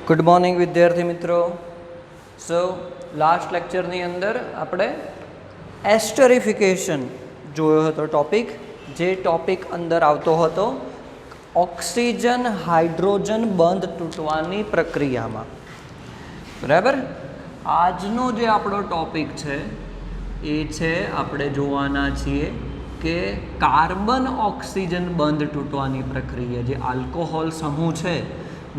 Good morning વિદ્યાર્થી મિત્રો. સો last લેક્ચરની અંદર આપણે એસ્ટરિફિકેશન જોયો હતો ટોપિક, જે ટોપિક અંદર આવતો હતો ઓક્સિજન હાઇડ્રોજન બંધ તૂટવાની પ્રક્રિયામાં. બરાબર. આજનો જે આપણો ટોપિક છે એ છે, આપણે જોવાના છીએ કે કાર્બન ઓક્સિજન બંધ તૂટવાની પ્રક્રિયા, જે આલ્કોહોલ સમૂહ છે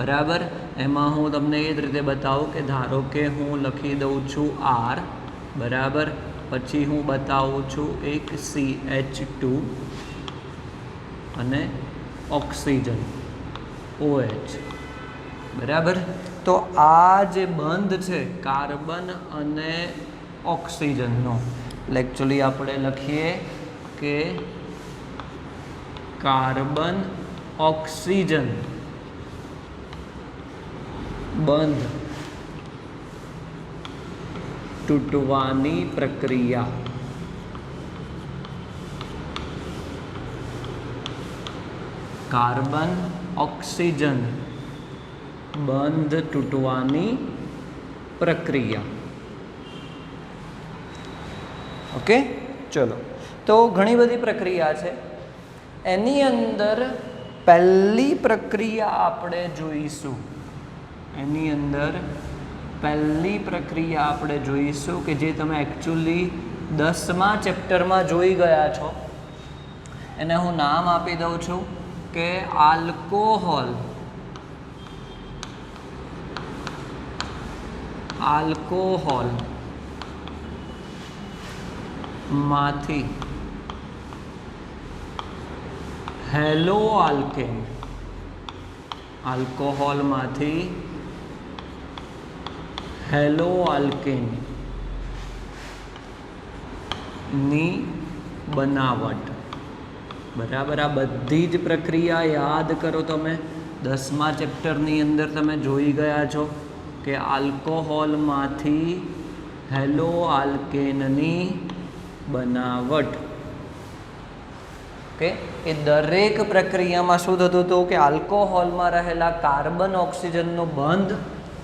બરાબર, એમાં હું તમને એ જ રીતે બતાવું કે ધારો કે હું લખી દઉં છું આર બરાબર, પછી હું બતાવું છું એક CH2 અને ઓક્સિજન OH બરાબર. તો આ જે બંધ છે કાર્બન અને ઓક્સિજનનો, એકચ્યુઅલી આપણે લખીએ કે કાર્બન ઓક્સિજન બંધ તૂટવાની પ્રક્રિયા. કાર્બન ઓક્સિજન બંધ તૂટવાની પ્રક્રિયા. ઓકે, ચલો. તો ઘણી બધી પ્રક્રિયા છે. એની અંદર પહેલી પ્રક્રિયા આપણે જોઈશું, કે જે તમે એકચ્યુઅલી 10મા ચેપ્ટરમાં જોઈ ગયા છો. એને હું નામ આપી દઉં છું કે આલ્કોહોલ માંથી હેલો આલ્કેન, આલ્કોહોલમાંથી હેલો આલ્કેન ની બનાવટ બરાબર. આ બધી જ પ્રક્રિયા યાદ કરો તમે, 10મા ચેપ્ટરની અંદર તમે જોઈ ગયા છો કે આલ્કોહોલમાંથી હેલો આલ્કેનની બનાવટ. ઓકે, એ દરેક પ્રક્રિયામાં શું થતું હતું કે આલ્કોહોલમાં રહેલા કાર્બન ઓક્સિજનનો બંધ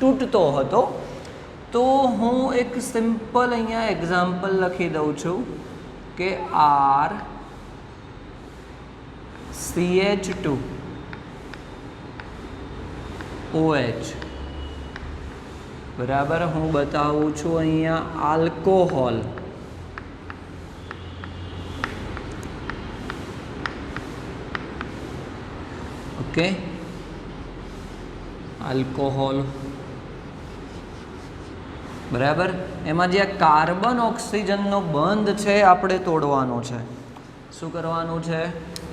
તૂટતો હતો. તો હું એક સિમ્પલ અહીંયા એક્ઝામ્પલ લખી દઉં છું કે આર CH2 OH બરાબર. હું બતાવું છું અહીંયા આલ્કોહોલ, ઓકે, આલ્કોહોલ બરાબર. એમાં જે કાર્બન ઓક્સિજનનો બંધ છે આપણે તોડવાનો છે. શું કરવાનું છે?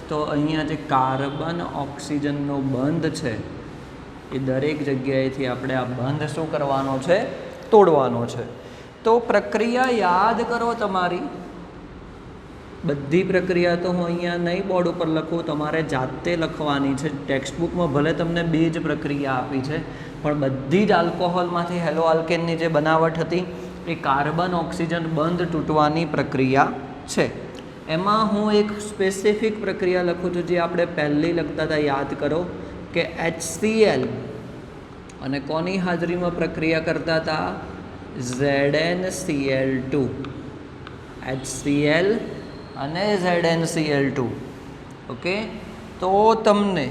તો અહીંયા જે કાર્બન ઓક્સિજનનો બંધ છે એ દરેક જગ્યાએથી આપણે આ બંધ શું કરવાનો છે? તોડવાનો છે. તો પ્રક્રિયા યાદ કરો તમારી. બધી પ્રક્રિયા તો હું અહીંયા નહીં બોર્ડ ઉપર લખું, તમારે જાતે લખવાની છે. ટેક્સ્ટબુકમાં ભલે તમને 2 જ પ્રક્રિયા આપી છે, પણ બધી જ આલ્કોહોલમાંથી હેલો આલ્કેનની જે બનાવટ હતી એ કાર્બન ઓક્સિજન બંધ તૂટવાની પ્રક્રિયા છે. એમાં હું એક સ્પેસિફિક પ્રક્રિયા લખું છું, જે આપણે પહેલી લખતા હતા, યાદ કરો કે HCl અને કોની હાજરીમાં પ્રક્રિયા કરતા હતા? ZnCl2. HCl અને ZnCl2. ઓકે, તો તમને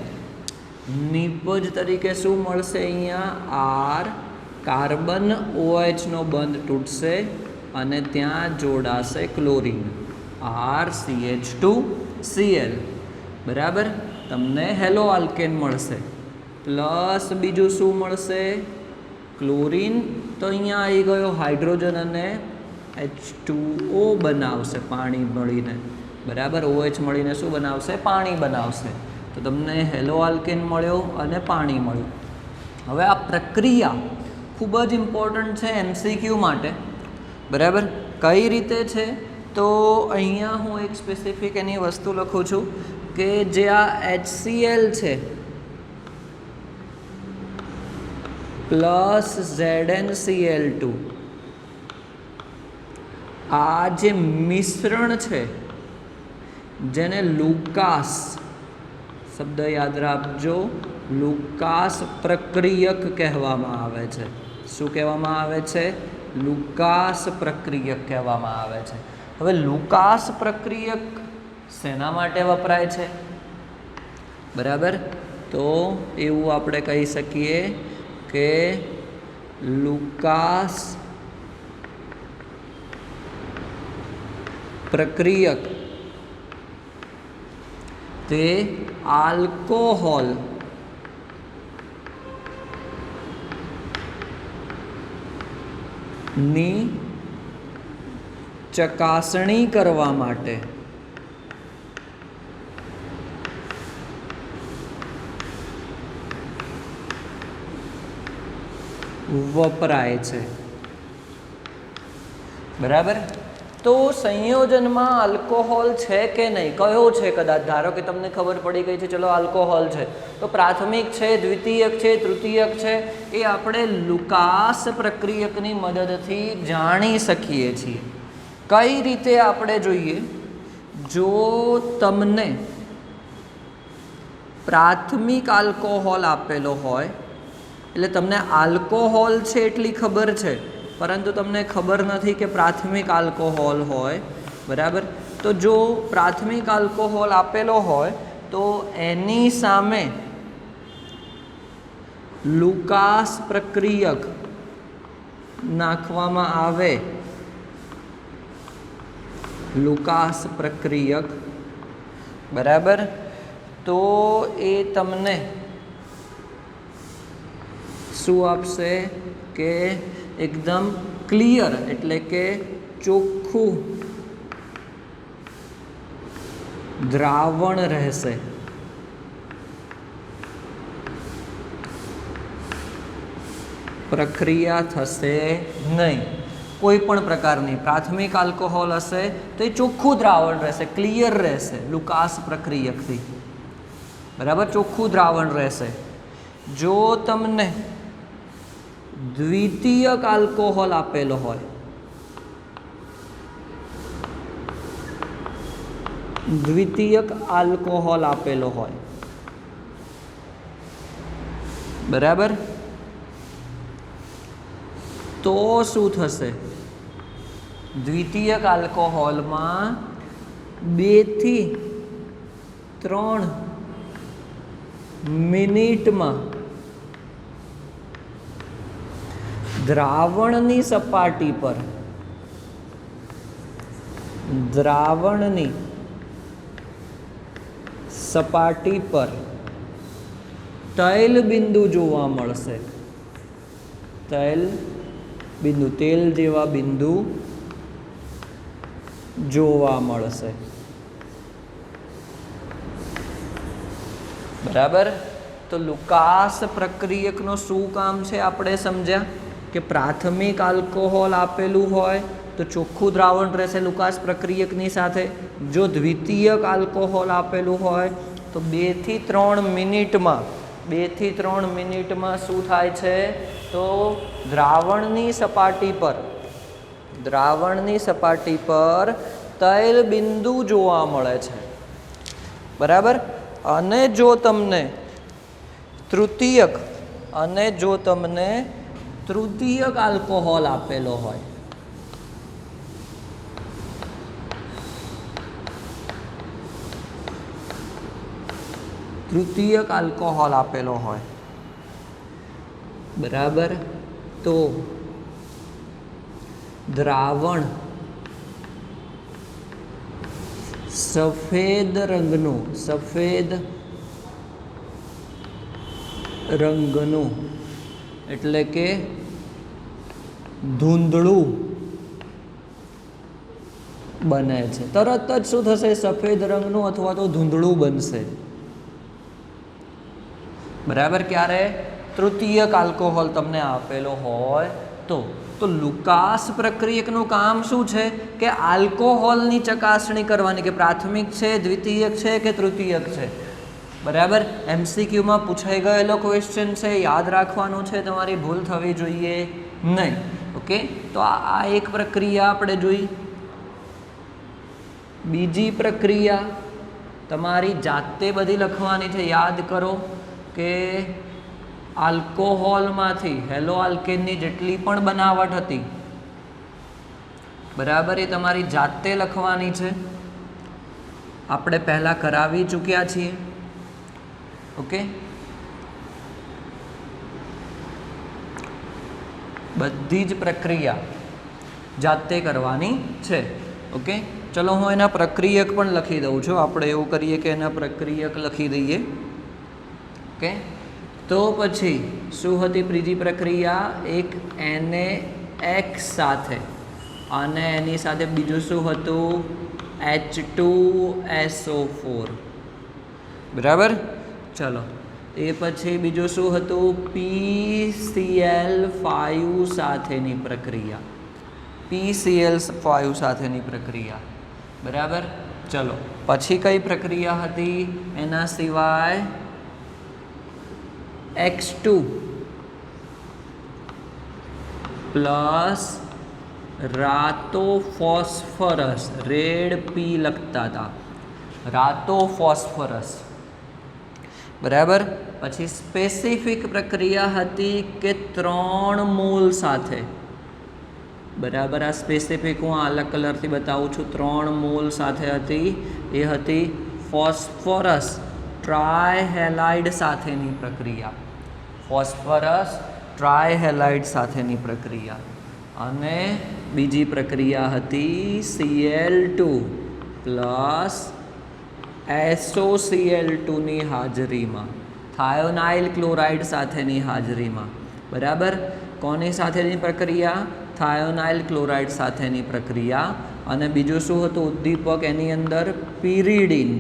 નિપજ તરીકે શું મળશે? અહીંયા આર કાર્બન OH નો બંધ તૂટશે અને ત્યાં જોડાશે ક્લોરીન, RCH2Cl બરાબર. તમને હેલો આલ્કેન મળશે, પ્લસ બીજું શું મળશે? ક્લોરીન. તો અહીંયા આવી ગયો હાઇડ્રોજન અને H2O બનાવશે પાણી મળીને બરાબર. OH મળીને શું બનાવશે? પાણી બનાવશે. તો તમને હેલો આલ્કેન મળ્યો અને પાણી મળ્યું. હવે આ પ્રક્રિયા ખૂબ જ ઇમ્પોર્ટન્ટ છે MCQ માટે બરાબર. કઈ રીતે છે? તો અહીંયા હું એક સ્પેસિફિક એની વસ્તુ લખું છું કે જે આ HCl છે પ્લસ ZnCl2, આ જે મિશ્રણ છે જેને લુકાસ શબ્દ યાદ રાખજો, લુકાસ પ્રક્રિયક કહેવામાં આવે છે. શું કહેવામાં આવે છે? લુકાસ પ્રક્રિયક કહેવામાં આવે છે. હવે લુકાસ પ્રક્રિયક શેના માટે વપરાય છે? બરાબર, તો એવું આપણે કહી શકીએ કે લુકાસ પ્રક્રિયક તે આલ્કોહોલ ની ચકાસણી કરવા માટે વપરાય છે. બરાબર, તો સંયોજનમાં આલ્કોહોલ છે કે નહીં, કયો છે? કદાચ ધારો કે તમને ખબર પડી ગઈ છે, ચલો આલ્કોહોલ છે, તો પ્રાથમિક છે, દ્વિતીયક છે, તૃતીયક છે, એ આપણે લુકાસ પ્રક્રિયકની મદદથી જાણી શકીએ છીએ. કઈ રીતે આપણે જોઈએ? જો તમને પ્રાથમિક આલ્કોહોલ આપેલો હોય, એટલે તમને આલ્કોહોલ છે એટલી ખબર છે, પરંતુ તમને ખબર નથી કે પ્રાથમિક આલ્કોહોલ હોય. બરાબર, તો જો પ્રાથમિક આલ્કોહોલ આપેલો હોય તો એની સામે લુકાસ પ્રક્રિયક નાખવામાં આવે. લુકાસ પ્રક્રિયક, બરાબર, તો એ તમને શું આપશે કે એકદમ ક્લિયર, એટલે કે ચોખ્ખું દ્રાવણ રહેશે. પ્રક્રિયા થશે નહીં કોઈ પણ પ્રકારની. પ્રાથમિક આલ્કોહોલ હશે તો એ ચોખ્ખું દ્રાવણ રહેશે, ક્લિયર રહેશે લુકાસ પ્રક્રિયકથી. બરાબર, ચોખ્ખું દ્રાવણ રહેશે. જો તમને દ્વિતીયક આલ્કોહોલ આપેલો હોય, દ્વિતીયક આલ્કોહોલ આપેલો હોય, બરાબર, તો શું થશે? દ્વિતીયક આલ્કોહોલમાં 2 થી 3 મિનિટમાં દ્રાવણની સપાટી પર તૈલ બિંદુ જોવા મળશે. તૈલ બિંદુ, તેલ જેવા બિંદુ જોવા મળશે. બરાબર, તો લુકાસ પ્રક્રિયકનું શું કામ છે આપણે સમજ્યા કે પ્રાથમિક આલ્કોહોલ આપેલું હોય તો ચોખ્ખું દ્રાવણ રહેશે લુકાસ પ્રક્રિયકની સાથે. જો દ્વિતીયક આલ્કોહોલ આપેલું હોય તો 2 થી 3 મિનિટમાં શું થાય છે? તો દ્રાવણની સપાટી પર તૈલ બિંદુ જોવા મળે છે. બરાબર, અને જો તમને તૃતીયક આલ્કોહોલ આપેલો હોય, બરાબર, તો દ્રાવણ સફેદ રંગનું એટલે કે ધૂંધળું બને છે. તરત જ શું થશે? સફેદ રંગનું અથવા તો ધૂંધળું બનશે. બરાબર, ક્યારે? તૃતીયક આલ્કોહોલ તમને આપેલો હોય તો લુકાસ પ્રક્રિયકનું કામ શું છે કે આલ્કોહોલની ચકાસણી કરવાની કે પ્રાથમિક છે, દ્વિતીયક છે કે તૃતીયક છે. બરાબર, MCQમાં પૂછાઈ ગયેલો ક્વેશ્ચન છે, યાદ રાખવાનું છે, તમારી ભૂલ થવી જોઈએ નહીં. ઓકે, તો આ એક પ્રક્રિયા આપણે જોઈ. બીજી પ્રક્રિયા તમારી જાતે બધી લખવાની છે, યાદ કરો કે આલ્કોહોલમાંથી હેલો આલ્કેનની જેટલી પણ બનાવટ હતી, બરાબર, એ તમારી જાતે લખવાની છે. આપણે પહેલાં કરાવી ચૂક્યા છીએ. ઓકે, બધી જ પ્રક્રિયા જાતે કરવાની છે. ઓકે, ચલો હું એના પ્રક્રિયક પણ લખી દઉં છું. આપણે એવું કરીએ કે એના પ્રક્રિયક લખી દઈએ. ઓકે, તો પછી શું હતી ત્રીજી પ્રક્રિયા? એક NaX સાથે અને એની સાથે બીજું શું હતું? H2SO4. બરાબર, ચલો એ પછી બીજું શું હતું? PCl5 સાથેની પ્રક્રિયા. PCl5 સાથેની પ્રક્રિયા. બરાબર, ચલો પછી કઈ પ્રક્રિયા હતી એના સિવાય? X2 પ્લસ રાતો ફોસ્ફરસ, રેડ પી લખતા હતા, રાતો ફોસ્ફરસ. બરાબર, પછી સ્પેસિફિક પ્રક્રિયા હતી કે 3 મોલ સાથે. બરાબર, આ સ્પેસિફિક હું અલગ કલરથી બતાવું છું. 3 મોલ સાથે હતી. એ હતી ફોસ્ફરસ ટ્રાયહેલાઇડ સાથેની પ્રક્રિયા. ફોસ્ફરસ ટ્રાયહેલાઇડ સાથેની પ્રક્રિયા. અને બીજી પ્રક્રિયા હતી Cl2 પ્લસ SOCl2ની હાજરીમાં, થાયોનાઇલ ક્લોરાઇડ સાથેની હાજરીમાં. બરાબર, કોની સાથેની પ્રક્રિયા? થાયોનાઇલ ક્લોરાઇડ સાથેની પ્રક્રિયા. અને બીજું શું હતું ઉદ્દીપક એની અંદર? પિરિડીન.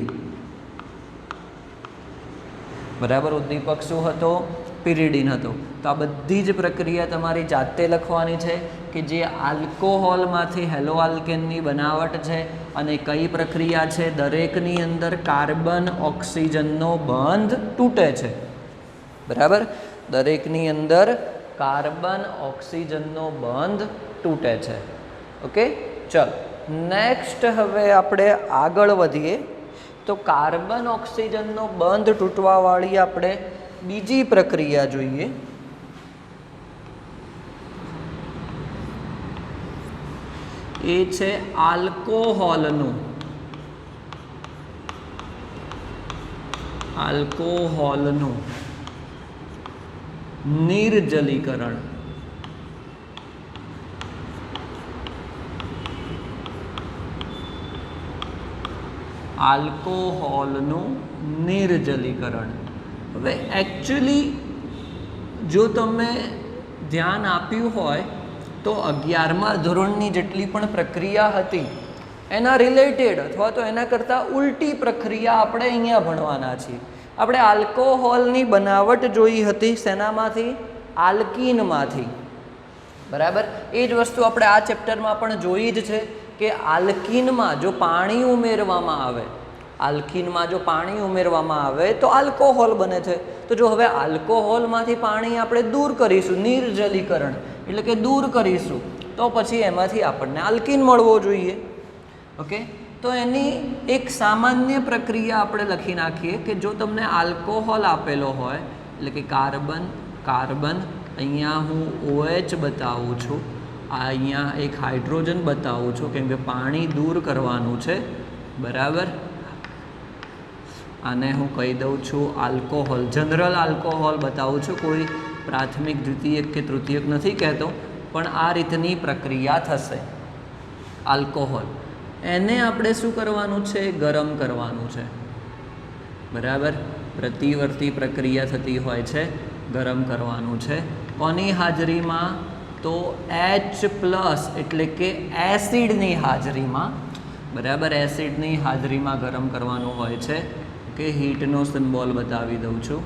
બરાબર, ઉદ્દીપક શું હતો? પિરિડીન હતો. તો આ બધી જ પ્રક્રિયા તમારી જાતે લખવાની છે કે જે આલ્કોહોલમાંથી હેલો આલ્કેનની બનાવટ છે. અને કઈ પ્રક્રિયા છે? દરેકની અંદર કાર્બન ઓક્સિજનનો બંધ તૂટે છે. બરાબર, દરેકની અંદર કાર્બન ઓક્સિજનનો બંધ તૂટે છે. ઓકે, ચલો નેક્સ્ટ હવે આપણે આગળ વધીએ. તો કાર્બન ઓક્સિજનનો બંધ તૂટવાવાળી આપણે બીજી પ્રક્રિયા જોઈએ. એ છે આલ્કોહોલનું નિર્જલીકરણ. આલ્કોહોલનું નિર્જલીકરણ. હવે એકચ્યુઅલી જો તમે ધ્યાન આપ્યું હોય તો 11મા ધોરણની જેટલી પણ પ્રક્રિયા હતી એના રિલેટેડ અથવા તો એના કરતાં ઉલટી પ્રક્રિયા આપણે અહીંયા ભણવાના છીએ. આપણે આલ્કોહોલની બનાવટ જોઈ હતી શેનામાંથી? આલ્કીનમાંથી. બરાબર, એ જ વસ્તુ આપણે આ ચેપ્ટરમાં પણ જોઈ જ છે કે આલ્કીનમાં જો પાણી ઉમેરવામાં આવે, આલ્કીનમાં જો પાણી ઉમેરવામાં આવે તો આલ્કોહોલ બને છે. તો જો હવે આલ્કોહોલમાંથી પાણી આપણે દૂર કરીશું, નિર્જલીકરણ એટલે કે દૂર કરીશું, તો પછી એમાંથી આપણને આલ્કીન મળવો જોઈએ. ઓકે, તો એની એક સામાન્ય પ્રક્રિયા આપણે લખી નાખીએ કે જો તમને આલ્કોહોલ આપેલો હોય એટલે કે કાર્બન, અહીંયા હું OH બતાવું છું, અહીંયા એક હાઇડ્રોજન બતાવું છું કેમ કે પાણી દૂર કરવાનું છે. બરાબર, આને હું કહી દઉં છું આલ્કોહોલ, જનરલ આલ્કોહોલ બતાવું છું, કોઈ પ્રાથમિક, દ્વિતીયક કે તૃતીયક નથી કહેતો, પણ આ રીતની પ્રક્રિયા થશે. આલ્કોહોલ એને આપણે શું કરવાનું છે? ગરમ કરવાનું છે. બરાબર, પ્રતિવર્તી પ્રક્રિયા થતી હોય છે, ગરમ કરવાનું છે. કોની હાજરીમાં? તો H+ એટલે કે એસિડની હાજરીમાં. બરાબર, એસિડની હાજરીમાં ગરમ કરવાનું હોય છે. ઓકે, હીટનો સિમ્બોલ બતાવી દઉં છું.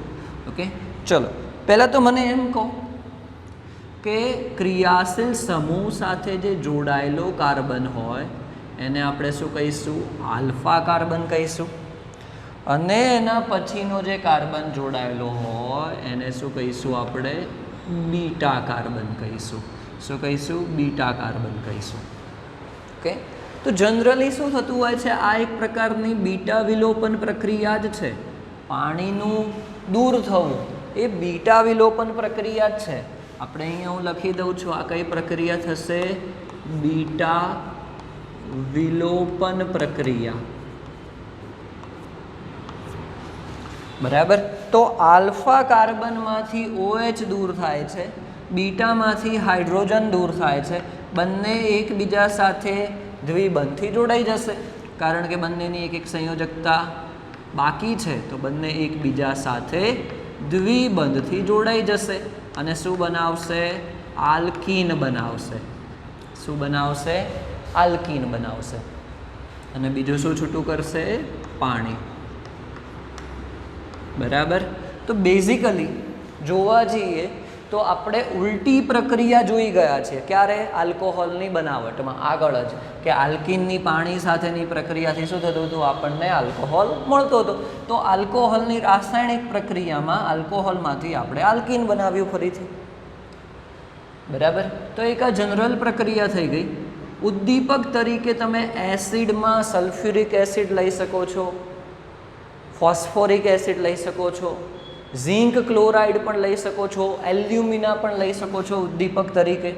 ઓકે, ચલો પહેલાં તો મને એમ કહો કે ક્રિયાશીલ સમૂહ સાથે જે જોડાયેલો કાર્બન હોય એને આપણે શું કહીશું? આલ્ફા કાર્બન કહીશું. અને એના પછીનો જે કાર્બન જોડાયેલો હોય એને શું કહીશું? આપણે બીટા કાર્બન કહીશું. શું કહીશું? બીટા કાર્બન કહીશું. ઓકે, તો જનરલી શું થતું હોય છે? આ એક પ્રકારની બીટા વિલોપન પ્રક્રિયા જ છે. પાણીનું દૂર થવું એ બીટા વિલોપન પ્રક્રિયા જ છે. આપણે અહીંયા હું લખી દઉં છું આ કઈ પ્રક્રિયા થશે? બીટા વિલોપન પ્રક્રિયા. બરાબર. તો આલ્ફા કાર્બનમાંથી OH દૂર થાય છે, બીટામાંથી હાઇડ્રોજન દૂર થાય છે. બંને એકબીજા સાથે દ્વિબંધથી જોડાઈ જશે કારણ કે બંનેની એક સંયોજકતા બાકી છે. તો બંને એકબીજા સાથે દ્વિબંધથી જોડાઈ જશે અને શું બનાવશે? આલ્કીન બનાવશે. શું બનાવશે? આલ્કીન બનાવશે. અને બીજું શું છૂટું કરશે? પાણી. બરાબર. તો બેઝિકલી જોવા જઈએ તો આપણે ઉલટી પ્રક્રિયા જોઈ ગયા છે. ક્યારે? આલ્કોહોલની બનાવટમાં આગળ જ કે આલ્કીનની પાણી સાથેની પ્રક્રિયાથી શું થતું હતું? આપણને આલ્કોહોલ મળતો હતો. તો આલ્કોહોલની રાસાયણિક પ્રક્રિયામાં આલ્કોહોલમાંથી આપણે આલ્કીન બનાવ્યું ફરીથી. બરાબર. તો એક આ જનરલ પ્રક્રિયા થઈ ગઈ. ઉદ્દીપક તરીકે તમે એસિડમાં સલ્ફ્યુરિક એસિડ લઈ શકો છો, ફોસ્ફોરિક એસિડ લઈ શકો છો, ઝિંક ક્લોરાઇડ પણ લઈ શકો છો, એલ્યુમિના પણ લઈ શકો છો ઉદ્દીપક તરીકે.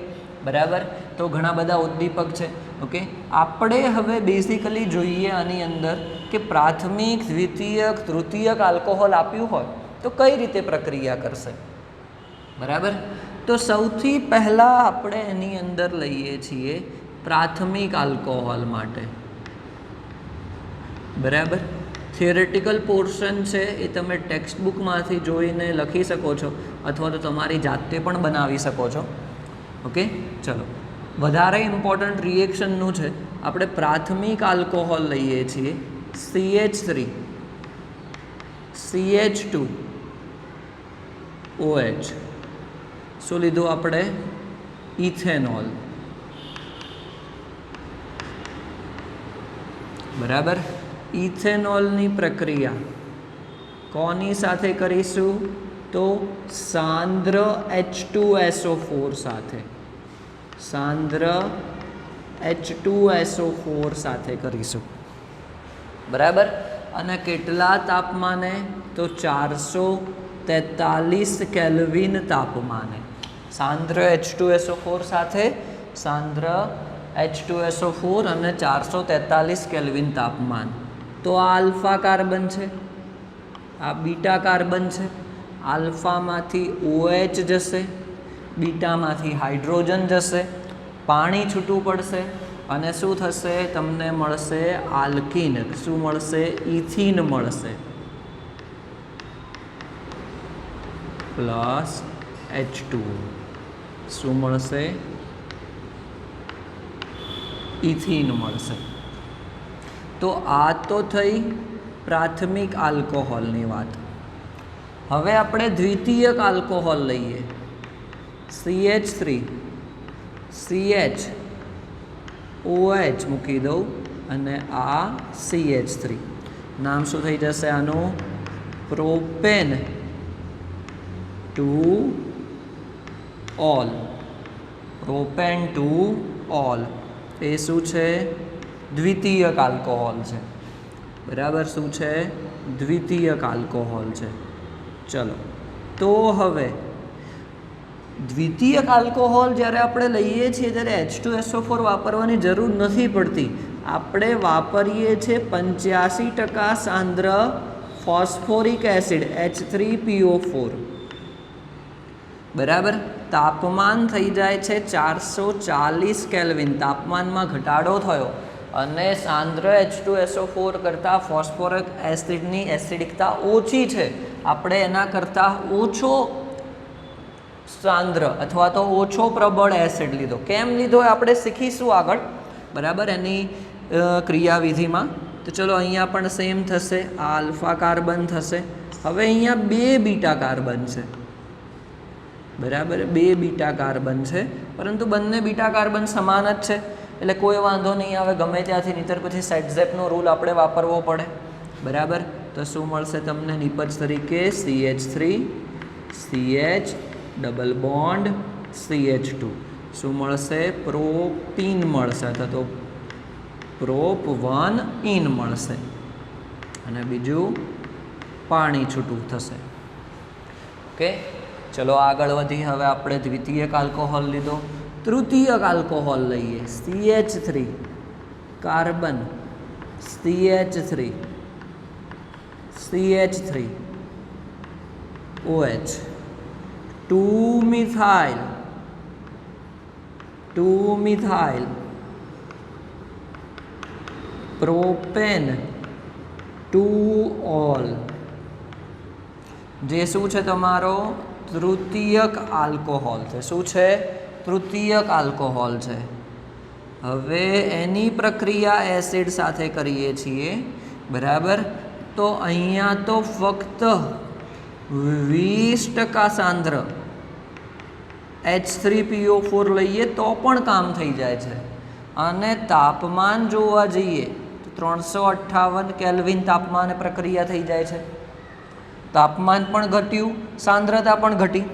બરાબર. તો ઘણા બધા ઉદ્દીપક છે. ઓકે. આપણે હવે બેઝિકલી જોઈએ આની અંદર કે પ્રાથમિક, દ્વિતીયક, તૃતીયક આલ્કોહોલ આપ્યું હોય તો કઈ રીતે પ્રક્રિયા કરશે. બરાબર. તો સૌથી પહેલાં આપણે એની અંદર લઈએ છીએ પ્રાથમિક આલ્કોહોલ માટે. બરાબર. થિયરેટિકલ પોર્શન છે એ તમે ટેક્સ્ટ બુકમાંથી જોઈને લખી શકો છો અથવા તો તમારી જાતે પણ બનાવી શકો છો. ઓકે. ચલો, વધારે ઇમ્પોર્ટન્ટ રિએક્શનનું છે. આપણે પ્રાથમિક આલ્કોહોલ લઈએ છીએ CH3 CH2 OH. શું લીધું આપણે? ઇથેનોલ. બરાબર. ઇથેનોલની પ્રક્રિયા કોની સાથે કરીશું? તો સાંદ્ર H2SO4 સાથે. સાંદ્ર H2SO4 સાથે કરીશું. બરાબર. અને કેટલા તાપમાને? તો 443 કેલ્વિન તાપમાને. સાંદ્ર H2SO4 સાથે સાંદ્ર H2SO4 અને 443 કેલ્વિન તાપમાન. તો આ આલ્ફા કાર્બન છે, આ બીટા કાર્બન છે. આલ્ફામાંથી OH જશે, બીટામાંથી હાઇડ્રોજન જશે, પાણી છૂટું પડશે અને શું થશે? તમને મળશે આલ્કીન. શું મળશે? ઇથીન મળશે પ્લસ H2O. શું મળશે? ઇથીન મળશે. તો આ તો થઈ પ્રાથમિક આલ્કોહોલની વાત. હવે આપણે દ્વિતીયક આલ્કોહોલ લઈએ. CH3 CH OH મૂકી દઉં અને આ CH3. નામ શું થઈ જશે આનું? Propane two ol. Propane two ol એ શું છે? દ્વિતીયક આલ્કોહોલ છે. બરાબર. શું છે? દ્વિતીયક આલ્કોહોલ છે. ચલો, તો હવે દ્વિતીયક આલ્કોહોલ જ્યારે આપણે લઈએ છીએ ત્યારે H2SO4 વાપરવાની જરૂર નથી પડતી. આપણે વાપરીએ છીએ 85% સાંદ્ર ફોસ્ફોરિક એસિડ H3PO4. બરાબર. તાપમાન થઈ જાય છે 440 કેલ્વિન. તાપમાનમાં ઘટાડો થયો અને સાંદ્ર H2SO4 કરતાં ફોસ્ફોરિક એસિડની એસિડિકતા ઓછી છે. આપણે એના કરતાં ઓછો સાંદ્ર અથવા તો ઓછો પ્રબળ એસિડ લીધો. કેમ લીધો એ આપણે શીખીશું આગળ. બરાબર. એની ક્રિયાવિધિમાં. તો ચલો, અહીંયા પણ સેમ થશે. આ આલ્ફા કાર્બન થશે. હવે અહીંયા 2 બીટા કાર્બન છે. બરાબર. 2 બીટા કાર્બન છે, પરંતુ બંને બીટા કાર્બન સમાન જ છે એટલે કોઈ વાંધો નહીં આવે ગમે ત્યાંથી. નહીંતર પછી સેટઝેપનો રૂલ આપણે વાપરવો પડે. બરાબર. તો શું મળશે તમને નિપજ તરીકે? CH3 CH double bond CH2. શું મળશે? પ્રોપીન મળશે અથવા તો પ્રોપ1 ઇન મળશે અને બીજું પાણી છૂટું થશે. ઓકે, ચલો આગળ વધી. હવે આપણે દ્વિતીયક આલ્કોહોલ લીધો, તૃતીયક આલ્કોહોલ લઈએ. CH3 કાર્બન, CH3 OH, 2-મિથાઇલ પ્રોપેન, 2-ઓલ, જે શું છે તમારો તૃતીયક આલ્કોહોલ છે. શું છે? તૃતીયક આલ્કોહોલ છે. હવે એની પ્રક્રિયા એસિડ સાથે કરીએ છીએ, બરાબર. તો અહીંયા તો ફક્ત 20% સાંદ્ર H3PO4 લઈએ તો પણ કામ થઈ જાય છે. અને તાપમાન જોવા જઈએ તો 358 કેલ્વિન તાપમાને પ્રક્રિયા થઈ જાય છે. તાપમાન પણ ઘટ્યું, સાંદ્રતા પણ ઘટી.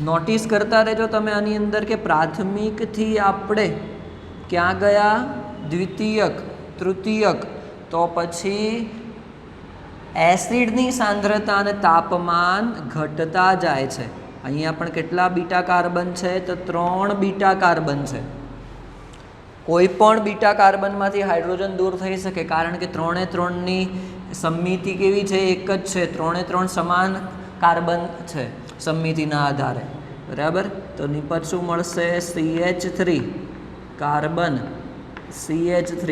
નોટિસ કરતા રહેજો તમે આની અંદર કે પ્રાથમિકથી આપણે ક્યાં ગયા? દ્વિતીયક, તૃતીયક. તો પછી એસિડની સાંદ્રતા અને તાપમાન ઘટતા જાય છે. અહીંયા પણ કેટલા બીટા કાર્બન છે? તો 3 બીટા કાર્બન છે. કોઈ પણ બીટા કાર્બનમાંથી હાઇડ્રોજન દૂર થઈ શકે, કારણ કે 3 સમમિતિ કેવી છે? એક જ છે. 3 સમાન કાર્બન છે સમમિતિના આધારે, બરાબર. તો નિપજ શું મળશે? CH3 carbon, CH3.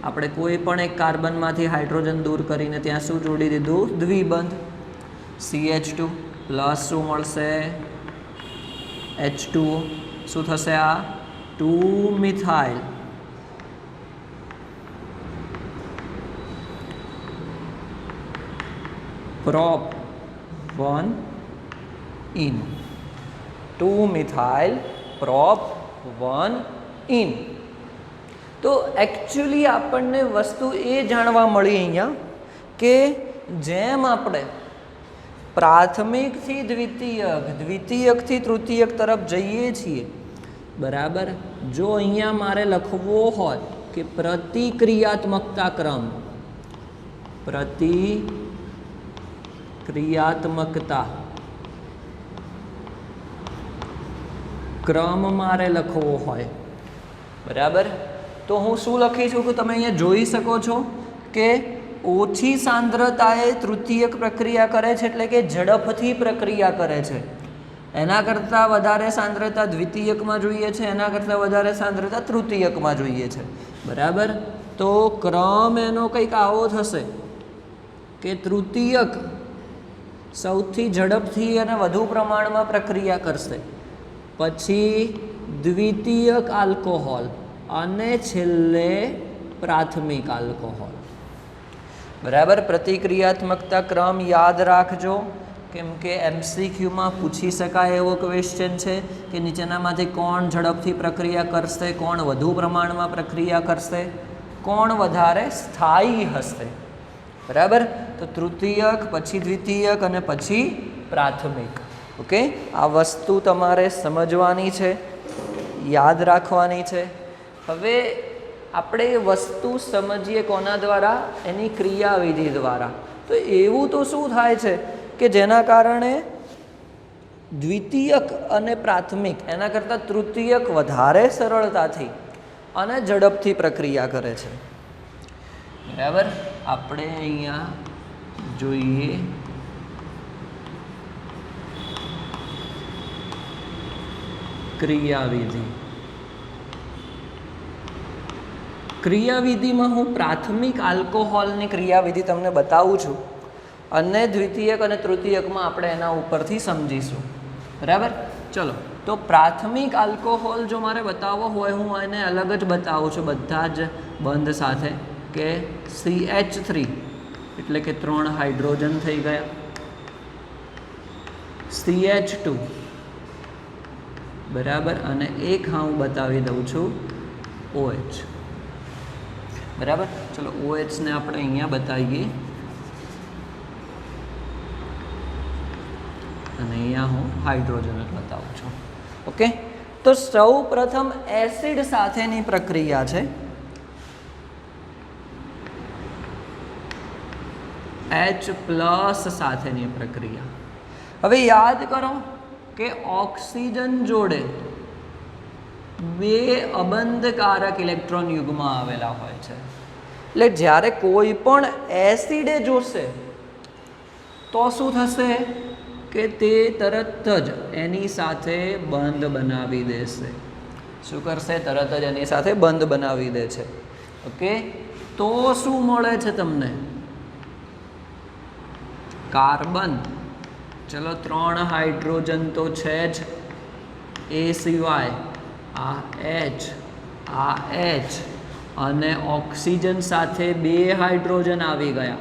આપણે કોઈ પણ એક કાર્બનમાંથી હાઇડ્રોજન દૂર કરીને ત્યાં શું જોડી દીધું? દ્વિબંધ. CH2 પ્લસ શું મળશે? H2O. શું થશે આ? 2-મિથાઇલ prop 1 in, 2-મિથાઇલ prop 1 in. તો એકચ્યુઅલી આપણને વસ્તુ એ જાણવા મળી અહીંયા કે જેમ આપણે પ્રાથમિકથી દ્વિતીયક, દ્વિતીયકથી તૃતીયક તરફ જઈએ છીએ, બરાબર. જો અહીંયા મારે લખવો હોય કે પ્રતિક્રિયાત્મકતા ક્રમ, પ્રતિક્રિયાત્મકતા ક્રમ મારે લખવો હોય, બરાબર. તો હું શું લખી છું કે તમે અહીંયા જોઈ શકો છો કે ઓછી સાંદ્રતાએ તૃતીયક પ્રક્રિયા કરે છે, એટલે કે ઝડપથી પ્રક્રિયા કરે છે. એના કરતાં વધારે સાંદ્રતા દ્વિતીયકમાં જોઈએ છે, એના કરતાં વધારે સાંદ્રતા તૃતીયકમાં જોઈએ છે, બરાબર. તો ક્રમ એનો કંઈક આવો થશે કે તૃતીયક સૌથી ઝડપથી અને વધુ પ્રમાણમાં પ્રક્રિયા કરશે, પછી દ્વિતીયક આલ્કોહોલ અને છેલ્લે પ્રાથમિક આલ્કોહોલ, બરાબર. પ્રતિક્રિયાત્મકતા ક્રમ યાદ રાખજો, કેમ કે MCQમાં પૂછી શકાય એવો ક્વેશ્ચન છે કે નીચેનામાંથી કોણ ઝડપથી પ્રક્રિયા કરશે, કોણ વધુ પ્રમાણમાં પ્રક્રિયા કરશે, કોણ વધારે સ્થાયી હશે, બરાબર. તો તૃતીયક, પછી દ્વિતીયક અને પછી પ્રાથમિક. ઓકે, આ વસ્તુ તમારે સમજવાની છે, યાદ રાખવાની છે. હવે આપણે એ વસ્તુ સમજીએ કોના દ્વારા? એની ક્રિયાવિધિ દ્વારા. તો એવું તો શું થાય છે કે જેના કારણે દ્વિતીયક અને પ્રાથમિક એના કરતાં તૃતીયક વધારે સરળતાથી અને ઝડપથી પ્રક્રિયા કરે છે, બરાબર. આપણે અહીંયા જોઈએ ક્રિયાવિધિ. ક્રિયાવિધિમાં હું પ્રાથમિક આલ્કોહોલની ક્રિયાવિધિ તમને બતાવું છું અને દ્વિતીયક અને તૃતીયકમાં આપણે એના ઉપરથી સમજીશું, બરાબર. ચલો, તો પ્રાથમિક આલ્કોહોલ જો મારે બતાવવો હોય, હું એને અલગ જ બતાવું છું બધા જ બંધ સાથે, કે CH3 એટલે કે 3 હાઇડ્રોજન થઈ ગયા, CH2, બરાબર, અને એક હું બતાવી દઉં છું OH, બરાબર. ચલો OH ને આપણે અહીંયા બતાવીએ અને અહીંયા હું હાઇડ્રોજન બતાવું છું. ઓકે, તો સૌ પ્રથમ એસિડ સાથેની પ્રક્રિયા છે. H+ સાથેની પ્રક્રિયા. હવે યાદ કરો કે ઓક્સિજન જોડે બે અબંધકારક ઇલેક્ટ્રોન યુગ્મ આવેલા હોય છે, એટલે જ્યારે કોઈ પણ એસિડે જોશે તો શું થશે કે તે તરત જ એની સાથે બંધ બનાવી દેશે. શું કરશે? તરત જ એની સાથે બંધ બનાવી દે છે. ઓકે, તો શું મળે છે તમને? કાર્બન. ચલો 3 હાઇડ્રોજન તો છે જ, એ સિવાય આ H, આ H અને ઓક્સિજન સાથે 2 હાઇડ્રોજન આવી ગયા,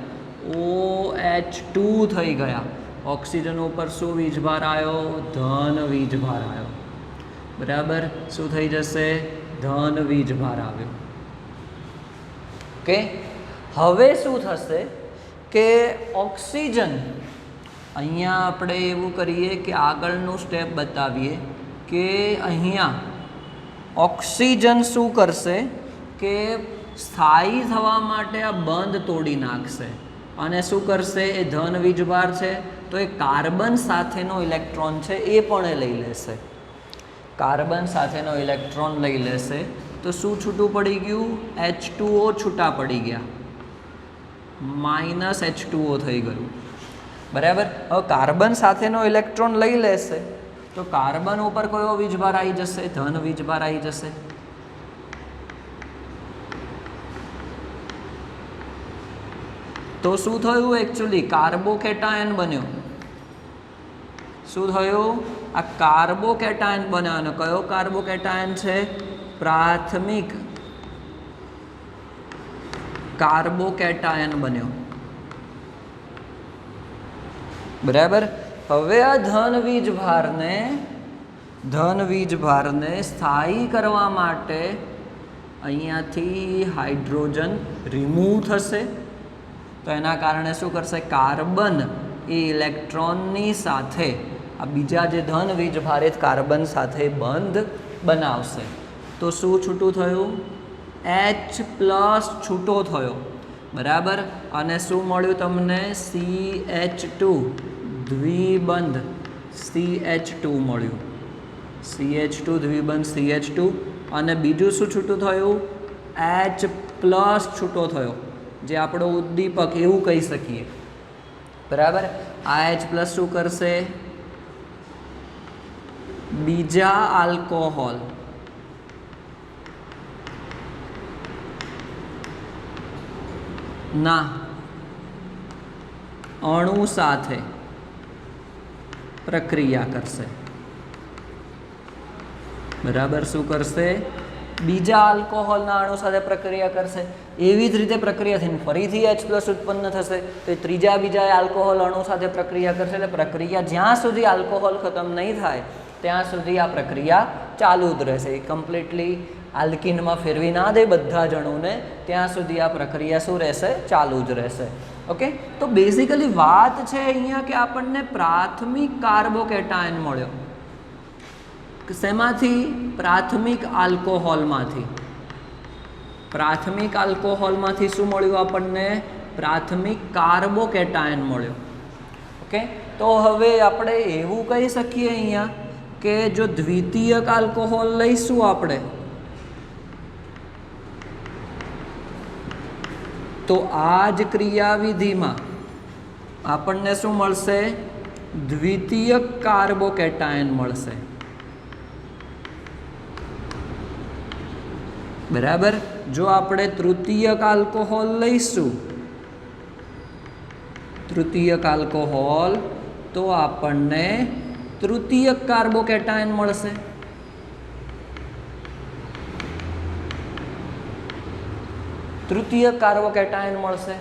OH2 થઈ ગયા. ઓક્સિજન ઉપર શું વીજભાર આવ્યો? ધન વીજભાર આવ્યો. બરાબર, શું થઈ જશે? ધન વીજભાર આવ્યો. ઓકે, હવે શું થશે કે ઓક્સિજન, અહીંયા આપણે એવું કરીએ કે આગળનું સ્ટેપ બતાવીએ કે અહીંયા ઓક્સિજન શું કરશે કે સ્થાયી થવા માટે આ બંધ તોડી નાખશે અને શું કરશે? એ ધન વીજભાર છે તો એ કાર્બન સાથેનો ઇલેક્ટ્રોન છે એ પણ એ લઈ લેશે. કાર્બન સાથેનો ઇલેક્ટ્રોન લઈ લેશે તો શું છૂટું પડી ગયું? H2O છૂટા પડી ગયા, -H2O થઈ ગયું. બરાબર, હવે કાર્બન સાથેનો ઇલેક્ટ્રોન લઈ લેશે તો કાર્બન ઉપર કયો વીજભાર આવી જશે? ધન વીજભાર આવી જશે. તો શું થયું? એકચ્યુઅલી કાર્બોકેટાયન બન્યો. શું થયું? આ કાર્બોકેટાયન બન્યો. અને કયો કાર્બોકેટાયન છે? પ્રાથમિક કાર્બોકેટાયન બન્યો. બરાબર, હવે આ ધન વીજભારને સ્થાયી કરવા માટે અહીંયાથી હાઇડ્રોજન રિમૂવ થશે તો એના કારણે શું કરશે? કાર્બન એ ઇલેક્ટ્રોનની સાથે આ બીજા જે ધન વીજભારિત કાર્બન સાથે બંધ બનાવશે. તો શું છૂટું થયું? H+ છૂટો થયો. બરાબર, અને શું મળ્યું તમને? CH2 દ્વિબંધ CH2 મળ્યું. CH2 દ્વિબંધ CH2. અને બીજું શું છૂટું થયું? H+ છૂટો થયો, જે આપણો ઉદ્દીપક એવું કહી શકીએ. બરાબર, આ H+ શું કરશે? બીજા આલ્કોહોલ ના અણુ સાથે પ્રક્રિયા કરશે. બરાબર, શું કરશે? બીજા આલ્કોહોલના અણુ સાથે પ્રક્રિયા કરશે. એવી જ રીતે પ્રક્રિયા થઈને ફરીથી H+ ઉત્પન્ન થશે તો બીજા આલ્કોહોલ અણુ સાથે પ્રક્રિયા કરશે. એટલે પ્રક્રિયા જ્યાં સુધી આલ્કોહોલ ખતમ નહીં થાય ત્યાં સુધી આ પ્રક્રિયા ચાલુ જ રહેશે. કમ્પ્લીટલી આલ્કિનમાં ફેરવી ના દે બધા જ અણુને, ત્યાં સુધી આ પ્રક્રિયા શું રહેશે? ચાલુ જ રહેશે. ઓકે, તો બેઝિકલી વાત છે અહીંયા કે આપણને પ્રાથમિક કાર્બોકેટાયન મળ્યો. શેમાંથી? પ્રાથમિક આલ્કોહોલમાંથી. પ્રાથમિક આલ્કોહોલમાંથી શું મળ્યું આપણને? પ્રાથમિક કાર્બોકેટાયન મળ્યો. ઓકે, તો હવે આપણે એવું કહી શકીએ અહીંયા કે જો દ્વિતીયક આલ્કોહોલ લઈશું આપણે તો આ જ ક્રિયાવિધિમાં આપણને શું મળશે? દ્વિતીયક કાર્બોકેટાયન મળશે. બરાબર, જો આપણે તૃતીયક આલ્કોહોલ લઈશું, તૃતીયક આલ્કોહોલ, તો આપણને તૃતીયક કાર્બોકેટાયન મળશે. તૃતીય કાર્બોકેટાયન મળશે.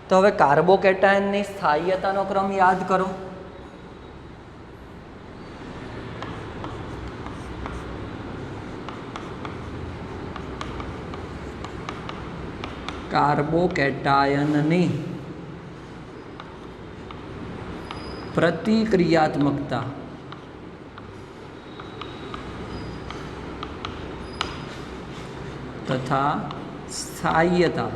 તો હવે કાર્બોકેટાયનની સ્થાયીતાનો ક્રમ યાદ કરો. કાર્બોકેટાયનની પ્રતિક્રિયાત્મકતા તથા સ્થાયીતા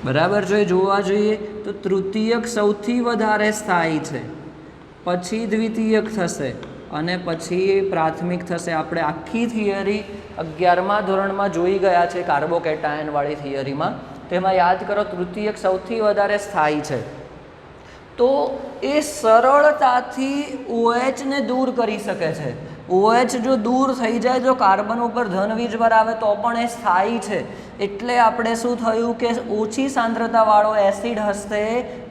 બરાબર છે, જોવા જોઈએ તો તૃતીયક સૌથી વધારે સ્થાયી છે, પછી દ્વિતીયક થશે અને પછી પ્રાથમિક થશે. આપણે આખી થિયરી 11મા ધોરણમાં જોઈ ગયા છે કાર્બોકેટાયનવાળી થિયરીમાં. તેમાં યાદ કરો તૃતીયક સૌથી વધારે સ્થાયી છે, તો એ સરળતાથી OH ને દૂર કરી શકે છે. OH જો દૂર થઈ જાય, જો કાર્બન ઉપર ધન વીજભાર આવે તો પણ એ સ્થાયી છે. એટલે આપણે શું થયું કે ઓછી સાંદ્રતાવાળો એસિડ હશે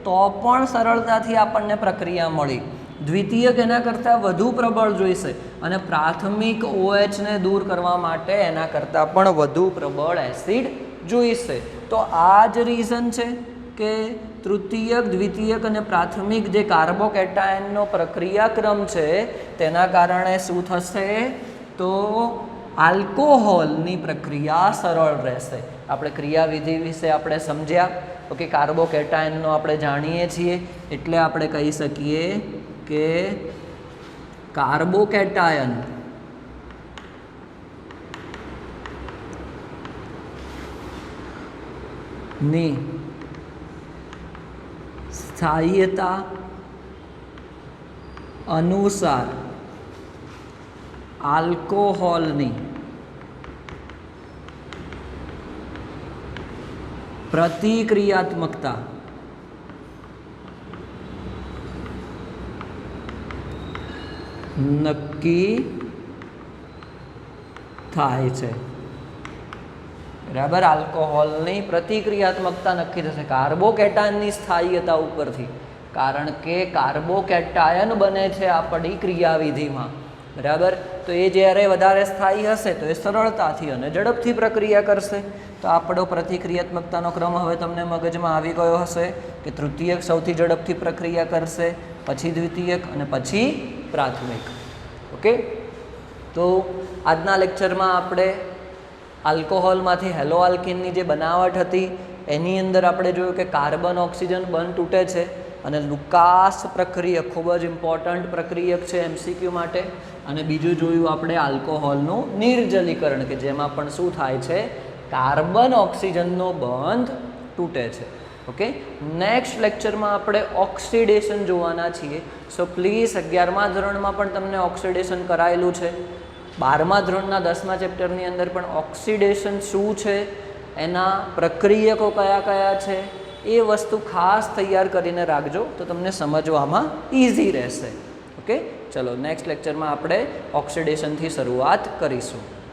તો પણ સરળતાથી આપણને પ્રક્રિયા મળી. દ્વિતીયક એના કરતાં વધુ પ્રબળ જોઈશે અને પ્રાથમિક OH ને દૂર કરવા માટે એના કરતાં પણ વધુ પ્રબળ એસિડ જોઈશે. તો આ જ રીઝન છે કે તૃતીયક, દ્વિતીયક અને પ્રાથમિક જે કાર્બોકેટાયનનો પ્રક્રિયાક્રમ છે તેના કારણે શું થશે, તો આલ્કોહોલની પ્રક્રિયા સરળ રહેશે. આપણે ક્રિયાવિધિ વિશે આપણે સમજ્યા. ઓકે, કાર્બોકેટાયનનો આપણે જાણીએ છીએ એટલે આપણે કહી શકીએ કે કાર્બોકેટાયન ની સ્થાયીતા અનુસાર આલ્કોહોલની પ્રતિક્રિયાત્મકતા નક્કી થાય છે. બરાબર, આલ્કોહોલની પ્રતિક્રિયાત્મકતા નક્કી થશે કાર્બોકેટાયનની સ્થાયીતા ઉપરથી, કારણ કે કાર્બોકેટાયન બને છે આપણી ક્રિયાવિધિમાં. બરાબર, તો એ જ્યારે વધારે સ્થાયી હશે તો એ સરળતાથી અને ઝડપથી પ્રક્રિયા કરશે. તો આપણો પ્રતિક્રિયાત્મકતાનો ક્રમ હવે તમને મગજમાં આવી ગયો હશે કે તૃતીયક સૌથી ઝડપથી પ્રક્રિયા કરશે, પછી દ્વિતીયક અને પછી પ્રાથમિક. ઓકે, તો આજના લેક્ચરમાં આપણે આલ્કોહોલમાંથી હેલો આલ્કીનની જે બનાવટ હતી એની અંદર આપણે જોયું કે કાર્બન ઓક્સિજન બંધ તૂટે છે અને લુકાસ પ્રક્રિયક ખૂબ જ ઇમ્પોર્ટન્ટ પ્રક્રિયક છે MCQ માટે. અને બીજું જોયું આપણે આલ્કોહોલનું નિર્જલીકરણ કે જેમાં પણ શું થાય છે, કાર્બન ઓક્સિજનનો બંધ તૂટે છે. ઓકે, નેક્સ્ટ લેક્ચરમાં આપણે ઓક્સિડેશન જોવાના છીએ. સો પ્લીઝ 11મા ધોરણમાં પણ તમને ઓક્સિડેશન કરાયેલું છે. 12મા ધોરણના 10મા ચેપ્ટરની અંદર પણ ઓક્સિડેશન શું છે, એના પ્રક્રિયકો કયા કયા છે, એ વસ્તુ ખાસ તૈયાર કરીને રાખજો તો તમને સમજવામાં ઇઝી રહેશે. ઓકે, ચલો નેક્સ્ટ લેક્ચરમાં આપણે ઓક્સિડેશનથી શરૂઆત કરીશું.